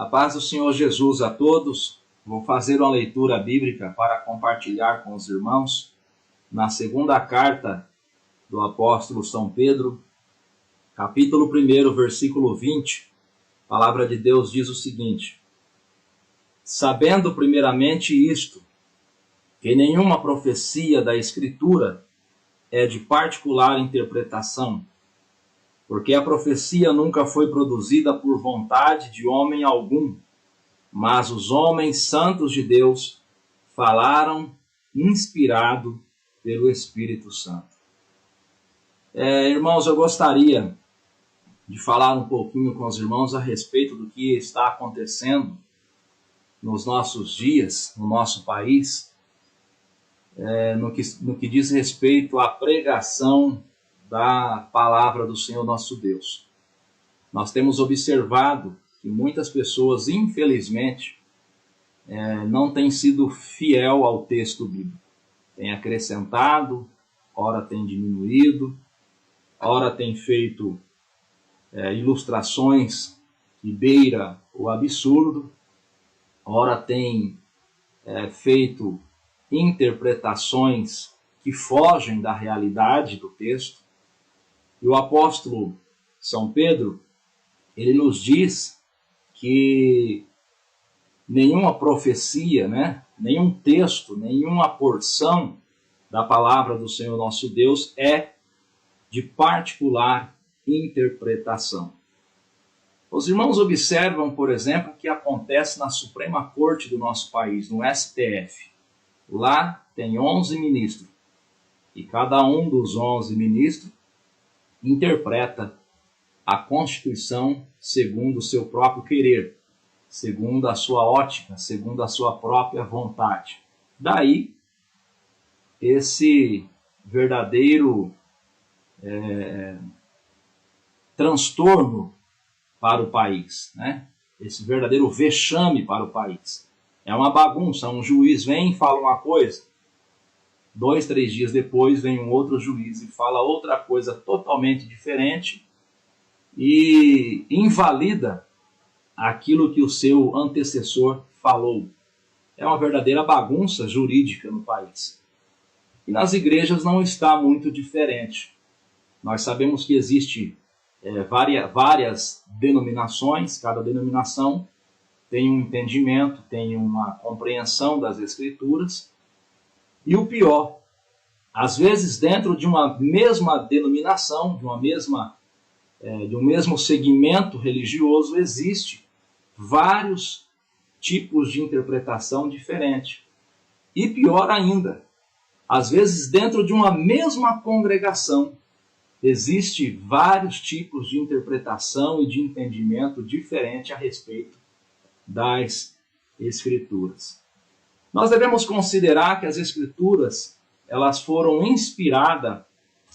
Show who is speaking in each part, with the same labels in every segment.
Speaker 1: A paz do Senhor Jesus a todos. Vou fazer uma leitura bíblica para compartilhar com os irmãos na segunda carta do apóstolo São Pedro, capítulo 1, versículo 20. A palavra de Deus diz o seguinte: sabendo primeiramente isto, que nenhuma profecia da Escritura é de particular interpretação, porque a profecia nunca foi produzida por vontade de homem algum, mas os homens santos de Deus falaram inspirado pelo Espírito Santo. Irmãos, eu gostaria de falar um pouquinho com os irmãos a respeito do que está acontecendo nos nossos dias, no nosso país, no que diz respeito à pregação da palavra do Senhor nosso Deus. Nós temos observado que muitas pessoas, infelizmente, não têm sido fiel ao texto bíblico. Tem acrescentado, ora tem diminuído, ora tem feito ilustrações que beira o absurdo, ora tem feito interpretações que fogem da realidade do texto. E o apóstolo São Pedro, ele nos diz que nenhuma profecia, nenhum texto, nenhuma porção da palavra do Senhor nosso Deus é de particular interpretação. Os irmãos observam, por exemplo, o que acontece na Suprema Corte do nosso país, no STF. Lá tem 11 ministros, e cada um dos 11 ministros interpreta a Constituição segundo o seu próprio querer, segundo a sua ótica, segundo a sua própria vontade. Daí, esse verdadeiro transtorno para o país, esse verdadeiro vexame para o país. É uma bagunça, um juiz vem e fala uma coisa, 2, 3 dias depois vem um outro juiz e fala outra coisa totalmente diferente e invalida aquilo que o seu antecessor falou. É uma verdadeira bagunça jurídica no país. E nas igrejas não está muito diferente. Nós sabemos que existe várias denominações, cada denominação tem um entendimento, tem uma compreensão das Escrituras. E o pior, às vezes dentro de uma mesma denominação, de um mesmo segmento religioso, existe vários tipos de interpretação diferente. E pior ainda, às vezes dentro de uma mesma congregação, existe vários tipos de interpretação e de entendimento diferente a respeito das Escrituras. Nós devemos considerar que as Escrituras, elas foram inspiradas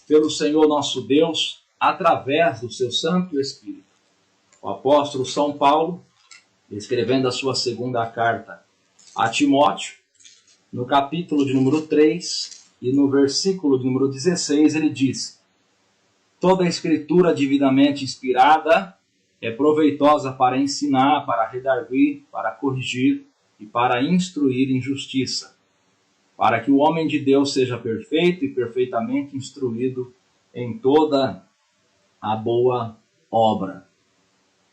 Speaker 1: pelo Senhor nosso Deus através do seu Santo Espírito. O apóstolo São Paulo, escrevendo a sua segunda carta a Timóteo, no capítulo de número 3 e no versículo de número 16, ele diz: toda a Escritura divinamente inspirada é proveitosa para ensinar, para redarguir, para corrigir e para instruir em justiça, para que o homem de Deus seja perfeito e perfeitamente instruído em toda a boa obra.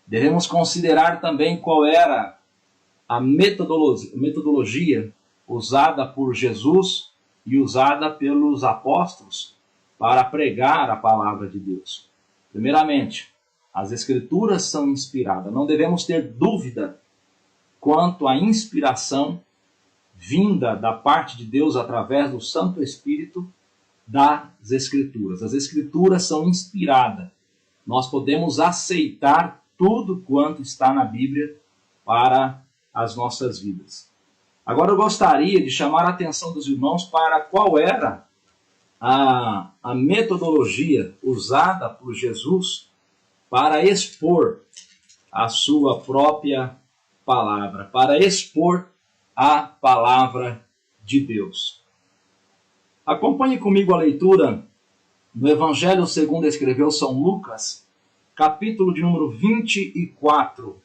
Speaker 1: Devemos considerar também qual era a metodologia usada por Jesus e usada pelos apóstolos para pregar a palavra de Deus. Primeiramente, as Escrituras são inspiradas. Não devemos ter dúvida quanto à inspiração vinda da parte de Deus através do Santo Espírito das Escrituras. As Escrituras são inspiradas. Nós podemos aceitar tudo quanto está na Bíblia para as nossas vidas. Agora eu gostaria de chamar a atenção dos irmãos para qual era a metodologia usada por Jesus para expor a sua própria palavra, para expor a palavra de Deus. Acompanhe comigo a leitura no Evangelho segundo escreveu São Lucas, capítulo de número 24.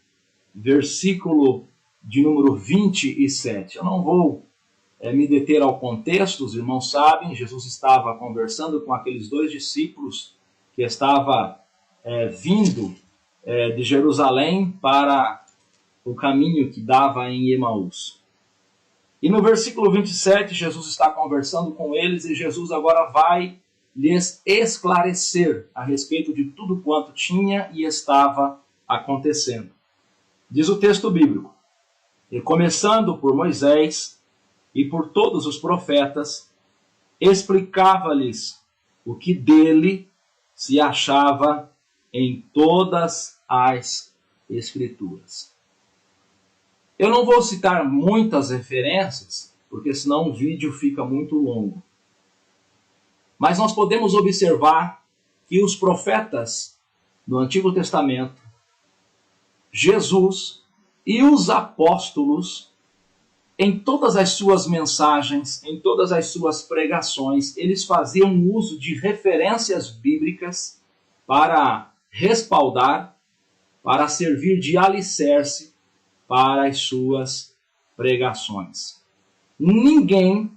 Speaker 1: versículo de número 27. Eu não vou me deter ao contexto, os irmãos sabem, Jesus estava conversando com aqueles 2 discípulos que estava vindo de Jerusalém para o caminho que dava em Emaús. E no versículo 27, Jesus está conversando com eles e Jesus agora vai lhes esclarecer a respeito de tudo quanto tinha e estava acontecendo. Diz o texto bíblico: e começando por Moisés e por todos os profetas, explicava-lhes o que dele se achava em todas as Escrituras. Eu não vou citar muitas referências, porque senão o vídeo fica muito longo. Mas nós podemos observar que os profetas do Antigo Testamento, Jesus e os apóstolos, em todas as suas mensagens, em todas as suas pregações, eles faziam uso de referências bíblicas para respaldar, para servir de alicerce para as suas pregações. Nenhum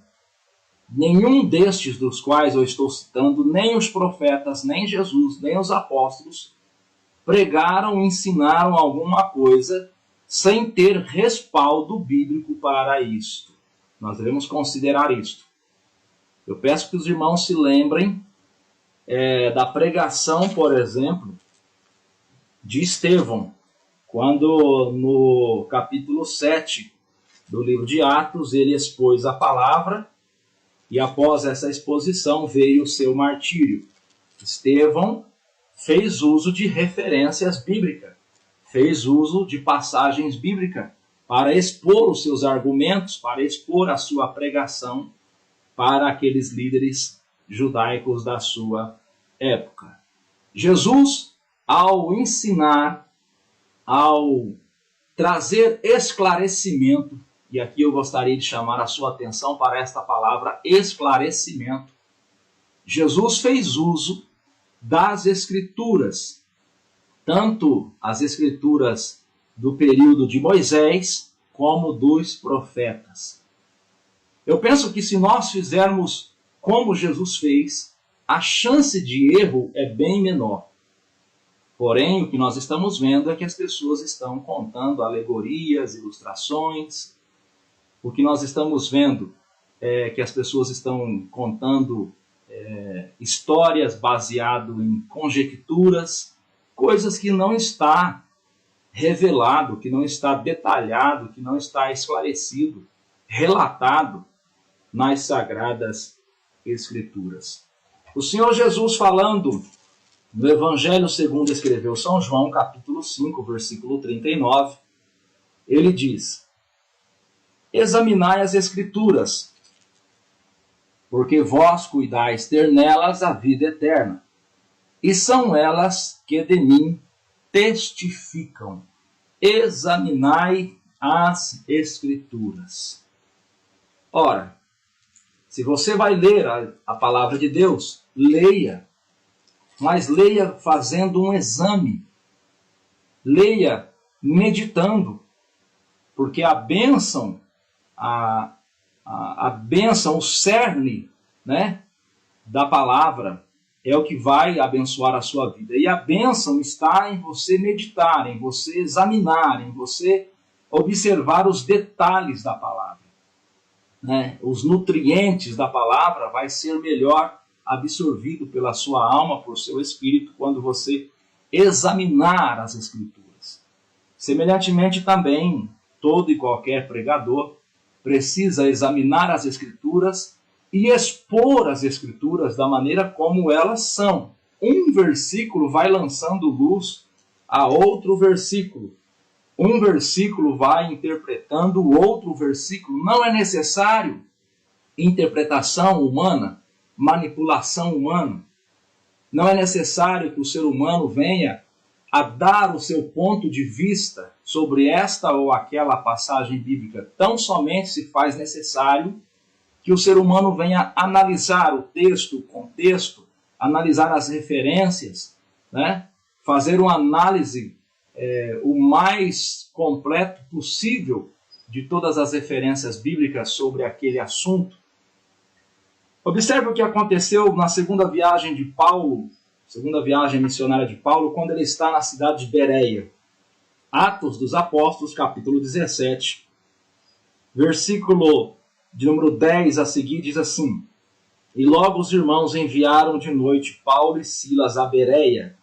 Speaker 1: destes dos quais eu estou citando, nem os profetas, nem Jesus, nem os apóstolos, pregaram, ensinaram alguma coisa sem ter respaldo bíblico para isto. Nós devemos considerar isto. Eu peço que os irmãos se lembrem da pregação, por exemplo, de Estevão, quando no capítulo 7 do livro de Atos ele expôs a palavra e após essa exposição veio o seu martírio. Estevão fez uso de referências bíblicas, fez uso de passagens bíblicas para expor os seus argumentos, para expor a sua pregação para aqueles líderes judaicos da sua época. Jesus, ao ensinar, ao trazer esclarecimento, e aqui eu gostaria de chamar a sua atenção para esta palavra esclarecimento, Jesus fez uso das Escrituras, tanto as Escrituras do período de Moisés, como dos profetas. Eu penso que se nós fizermos como Jesus fez, a chance de erro é bem menor. Porém, o que nós estamos vendo é que as pessoas estão contando alegorias, ilustrações. O que nós estamos vendo é que as pessoas estão contando histórias baseadas em conjecturas, coisas que não está revelado, que não está detalhado, que não está esclarecido, relatado nas Sagradas Escrituras. O Senhor Jesus, falando no Evangelho segundo escreveu São João, capítulo 5, versículo 39, ele diz: examinai as Escrituras, porque vós cuidais ter nelas a vida eterna, e são elas que de mim testificam. Examinai as Escrituras. Ora, se você vai ler a palavra de Deus, leia, mas leia fazendo um exame, leia meditando, porque a bênção, a bênção, o cerne, né, da palavra é o que vai abençoar a sua vida. E a bênção está em você meditar, em você examinar, em você observar os detalhes da palavra. Né? Os nutrientes da palavra vai ser melhor absorvido pela sua alma, por seu espírito, quando você examinar as Escrituras. Semelhantemente também, todo e qualquer pregador precisa examinar as Escrituras e expor as Escrituras da maneira como elas são. Um versículo vai lançando luz a outro versículo. Um versículo vai interpretando o outro versículo. Não é necessário interpretação humana, manipulação humana. Não é necessário que o ser humano venha a dar o seu ponto de vista sobre esta ou aquela passagem bíblica. Tão somente se faz necessário que o ser humano venha analisar o texto, o contexto, analisar as referências, né? Fazer uma análise o mais completo possível de todas as referências bíblicas sobre aquele assunto. Observe o que aconteceu na segunda viagem de Paulo, segunda viagem missionária de Paulo, quando ele está na cidade de Bereia. Atos dos Apóstolos, capítulo 17, versículo de número 10 a seguir, diz assim: E logo os irmãos enviaram de noite Paulo e Silas a Bereia,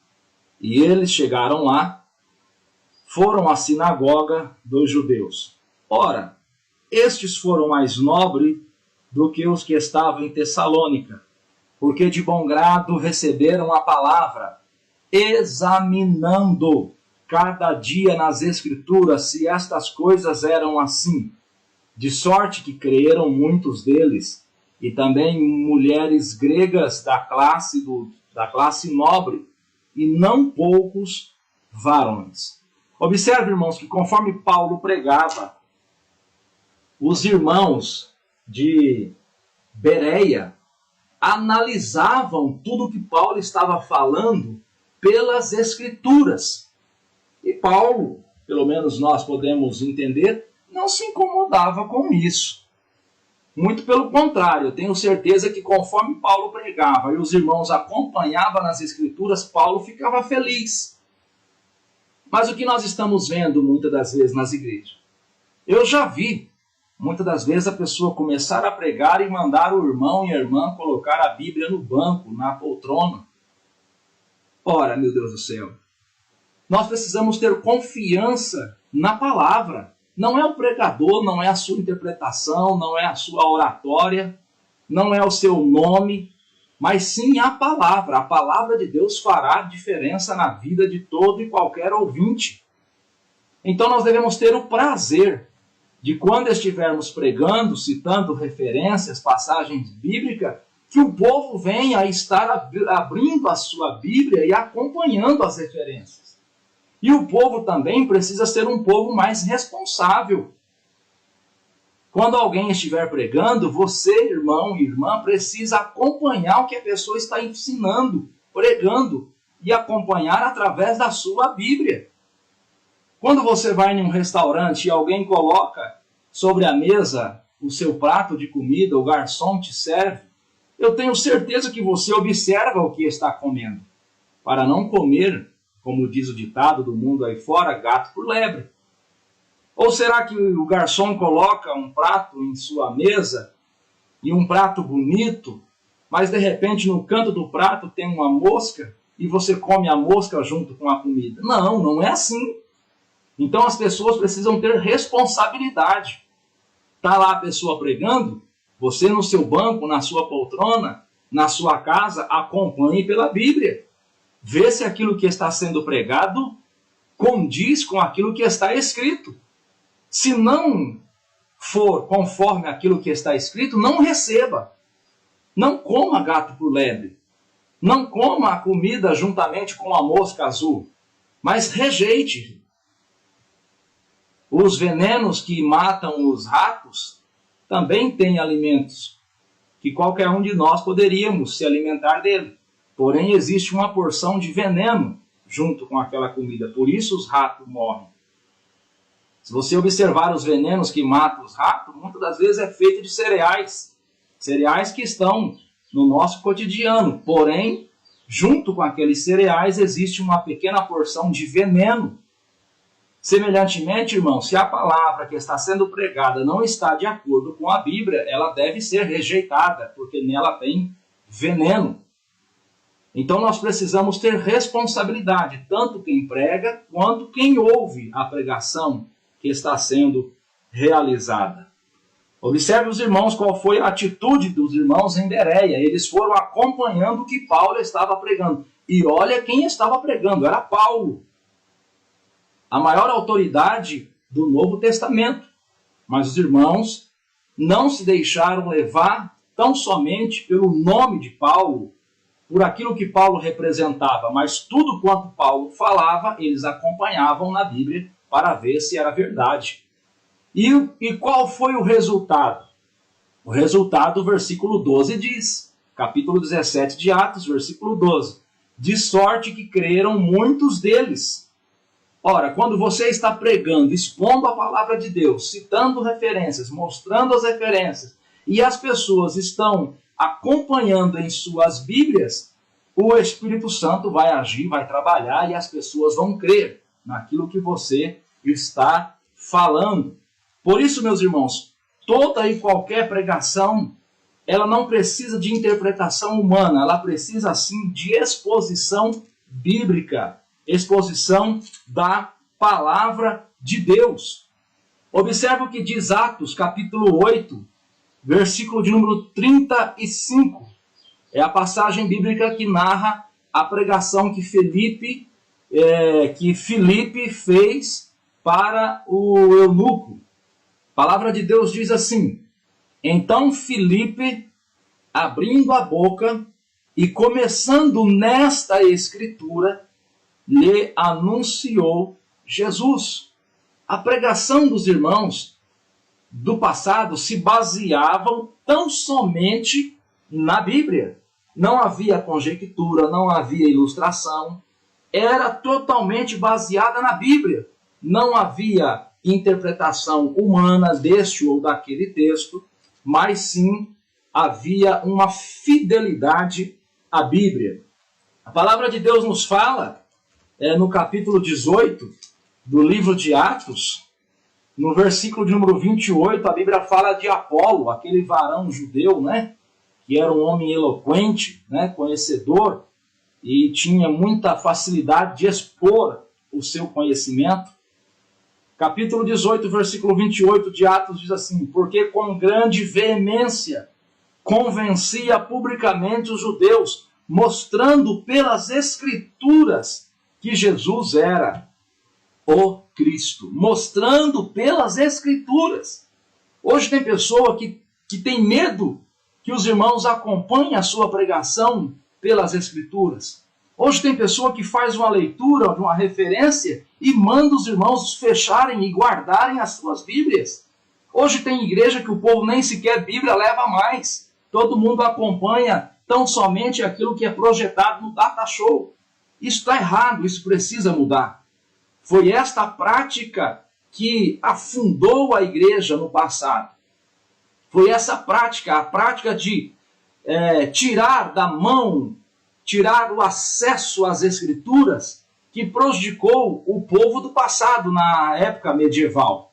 Speaker 1: e eles chegaram lá, foram à sinagoga dos judeus. Ora, estes foram mais nobres do que os que estavam em Tessalônica, porque de bom grado receberam a palavra, examinando cada dia nas Escrituras se estas coisas eram assim, de sorte que creram muitos deles, e também mulheres gregas da classe nobre, e não poucos varões. Observe, irmãos, que conforme Paulo pregava, os irmãos de Bereia analisavam tudo que Paulo estava falando pelas Escrituras. E Paulo, pelo menos nós podemos entender, não se incomodava com isso. Muito pelo contrário, eu tenho certeza que conforme Paulo pregava e os irmãos acompanhavam nas Escrituras, Paulo ficava feliz. Mas o que nós estamos vendo muitas das vezes nas igrejas? Eu já vi muitas das vezes a pessoa começar a pregar e mandar o irmão e a irmã colocar a Bíblia no banco, na poltrona. Ora, meu Deus do céu, nós precisamos ter confiança na palavra. Não é o pregador, não é a sua interpretação, não é a sua oratória, não é o seu nome, mas sim a palavra. A palavra de Deus fará diferença na vida de todo e qualquer ouvinte. Então nós devemos ter o prazer de quando estivermos pregando, citando referências, passagens bíblicas, que o povo venha a estar abrindo a sua Bíblia e acompanhando as referências. E o povo também precisa ser um povo mais responsável. Quando alguém estiver pregando, você, irmão e irmã, precisa acompanhar o que a pessoa está ensinando, pregando, e acompanhar através da sua Bíblia. Quando você vai em um restaurante e alguém coloca sobre a mesa o seu prato de comida, o garçom te serve, eu tenho certeza que você observa o que está comendo, para não comer, como diz o ditado do mundo aí fora, gato por lebre. Ou será que o garçom coloca um prato em sua mesa, e um prato bonito, mas de repente no canto do prato tem uma mosca, e você come a mosca junto com a comida? Não, não é assim. Então as pessoas precisam ter responsabilidade. Está lá a pessoa pregando, você no seu banco, na sua poltrona, na sua casa, acompanhe pela Bíblia. Vê se aquilo que está sendo pregado condiz com aquilo que está escrito. Se não for conforme aquilo que está escrito, não receba. Não coma gato por lebre. Não coma a comida juntamente com a mosca azul. Mas rejeite. Os venenos que matam os ratos também têm alimentos que qualquer um de nós poderíamos se alimentar dele. Porém, existe uma porção de veneno junto com aquela comida. Por isso os ratos morrem. Se você observar os venenos que matam os ratos, muitas das vezes é feito de cereais. Cereais que estão no nosso cotidiano. Porém, junto com aqueles cereais existe uma pequena porção de veneno. Semelhantemente, irmão, se a palavra que está sendo pregada não está de acordo com a Bíblia, ela deve ser rejeitada, porque nela tem veneno. Então nós precisamos ter responsabilidade, tanto quem prega, quanto quem ouve a pregação que está sendo realizada. Observe os irmãos, qual foi a atitude dos irmãos em Bereia. Eles foram acompanhando o que Paulo estava pregando. E olha quem estava pregando, era Paulo, a maior autoridade do Novo Testamento. Mas os irmãos não se deixaram levar tão somente pelo nome de Paulo, por aquilo que Paulo representava, mas tudo quanto Paulo falava, eles acompanhavam na Bíblia para ver se era verdade. E qual foi o resultado? O resultado, o versículo 12 diz, capítulo 17 de Atos, versículo 12, de sorte que creram muitos deles. Ora, quando você está pregando, expondo a palavra de Deus, citando referências, mostrando as referências, e as pessoas estão acompanhando em suas Bíblias, o Espírito Santo vai agir, vai trabalhar e as pessoas vão crer naquilo que você está falando. Por isso, meus irmãos, toda e qualquer pregação, ela não precisa de interpretação humana, ela precisa sim de exposição bíblica, exposição da palavra de Deus. Observe o que diz Atos, capítulo 8, versículo de número 35. É a passagem bíblica que narra a pregação que Filipe fez para o eunuco. A palavra de Deus diz assim: então Filipe, abrindo a boca e começando nesta escritura, lhe anunciou Jesus. A pregação dos irmãos do passado se baseavam tão somente na Bíblia. Não havia conjectura, não havia ilustração. Era totalmente baseada na Bíblia. Não havia interpretação humana deste ou daquele texto, mas sim havia uma fidelidade à Bíblia. A palavra de Deus nos fala, no capítulo 18 do livro de Atos, no versículo de número 28, a Bíblia fala de Apolo, aquele varão judeu, que era um homem eloquente, conhecedor, e tinha muita facilidade de expor o seu conhecimento. Capítulo 18, versículo 28 de Atos diz assim: porque com grande veemência convencia publicamente os judeus, mostrando pelas Escrituras que Jesus era o Cristo. Mostrando pelas Escrituras. Hoje tem pessoa que tem medo que os irmãos acompanhem a sua pregação pelas Escrituras. Hoje tem pessoa que faz uma leitura de uma referência e manda os irmãos fecharem e guardarem as suas Bíblias. Hoje tem igreja que o povo nem sequer Bíblia leva mais. Todo mundo acompanha tão somente aquilo que é projetado no data show. Isso está errado, isso precisa mudar. Foi esta prática que afundou a igreja no passado. Foi essa prática, a prática de tirar da mão, tirar o acesso às Escrituras, que prejudicou o povo do passado na época medieval.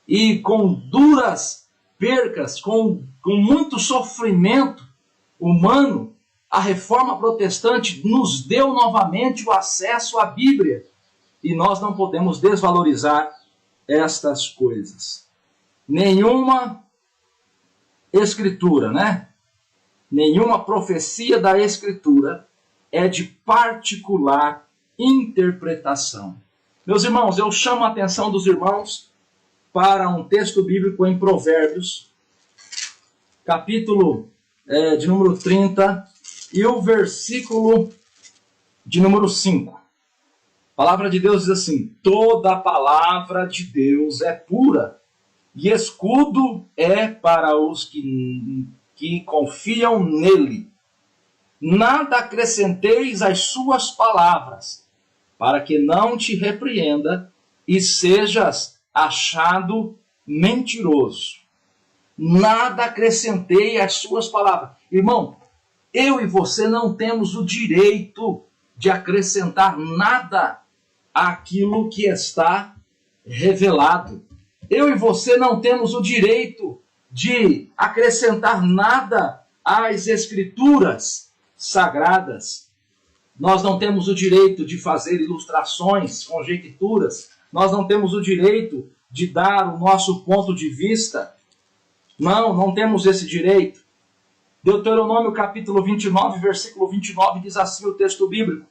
Speaker 1: E com duras percas, com muito sofrimento humano, a reforma protestante nos deu novamente o acesso à Bíblia. E nós não podemos desvalorizar estas coisas. Nenhuma Escritura, nenhuma profecia da Escritura é de particular interpretação. Meus irmãos, eu chamo a atenção dos irmãos para um texto bíblico em Provérbios, capítulo de número 30 e o versículo de número 5. A palavra de Deus diz assim: toda a palavra de Deus é pura, e escudo é para os que confiam nele. Nada acrescenteis às suas palavras, para que não te repreenda e sejas achado mentiroso. Nada acrescentei às suas palavras. Irmão, eu e você não temos o direito de acrescentar nada àquilo que está revelado. Eu e você não temos o direito de acrescentar nada às Escrituras sagradas. Nós não temos o direito de fazer ilustrações, conjecturas. Nós não temos o direito de dar o nosso ponto de vista. Não temos esse direito. Deuteronômio capítulo 29, versículo 29 diz assim o texto bíblico: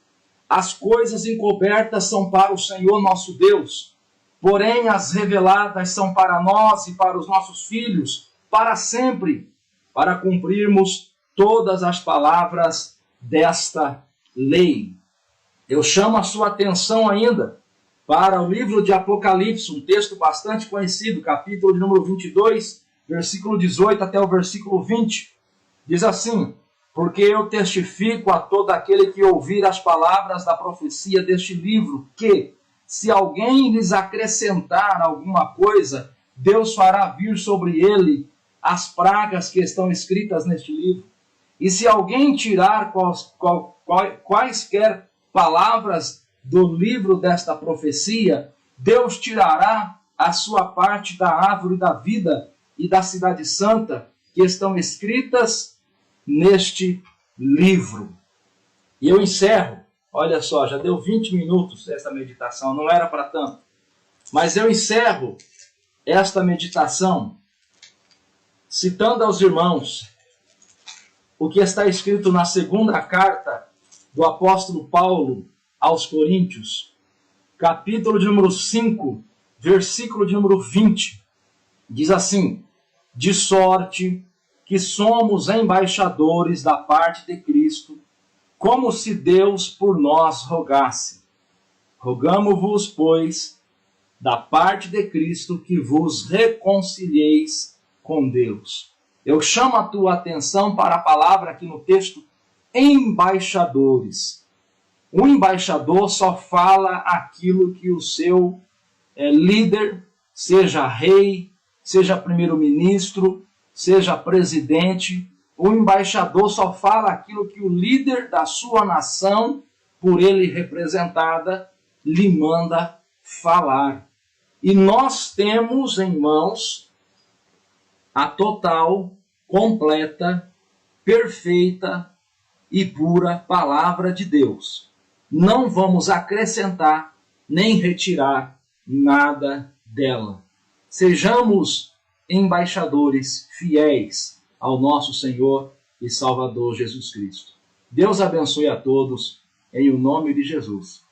Speaker 1: as coisas encobertas são para o Senhor nosso Deus, porém as reveladas são para nós e para os nossos filhos, para sempre, para cumprirmos todas as palavras desta lei. Eu chamo a sua atenção ainda para o livro de Apocalipse, um texto bastante conhecido, capítulo de número 22, versículo 18 até o versículo 20. Diz assim: porque eu testifico a todo aquele que ouvir as palavras da profecia deste livro, que, se alguém lhes acrescentar alguma coisa, Deus fará vir sobre ele as pragas que estão escritas neste livro. E se alguém tirar quaisquer palavras do livro desta profecia, Deus tirará a sua parte da árvore da vida e da cidade santa que estão escritas neste livro. E eu encerro, olha só, já deu 20 minutos esta meditação, não era para tanto. Mas eu encerro esta meditação citando aos irmãos o que está escrito na segunda carta do apóstolo Paulo aos Coríntios, capítulo de número 5, versículo de número 20. Diz assim: de sorte que somos embaixadores da parte de Cristo, como se Deus por nós rogasse. Rogamo-vos, pois, da parte de Cristo, que vos reconcilieis com Deus. Eu chamo a tua atenção para a palavra aqui no texto, embaixadores. O embaixador só fala aquilo que o seu líder, seja rei, seja primeiro-ministro, seja presidente, o embaixador só fala aquilo que o líder da sua nação, por ele representada, lhe manda falar. E nós temos em mãos a total, completa, perfeita e pura palavra de Deus. Não vamos acrescentar nem retirar nada dela. Sejamos embaixadores fiéis ao nosso Senhor e Salvador Jesus Cristo. Deus abençoe a todos, em o nome de Jesus.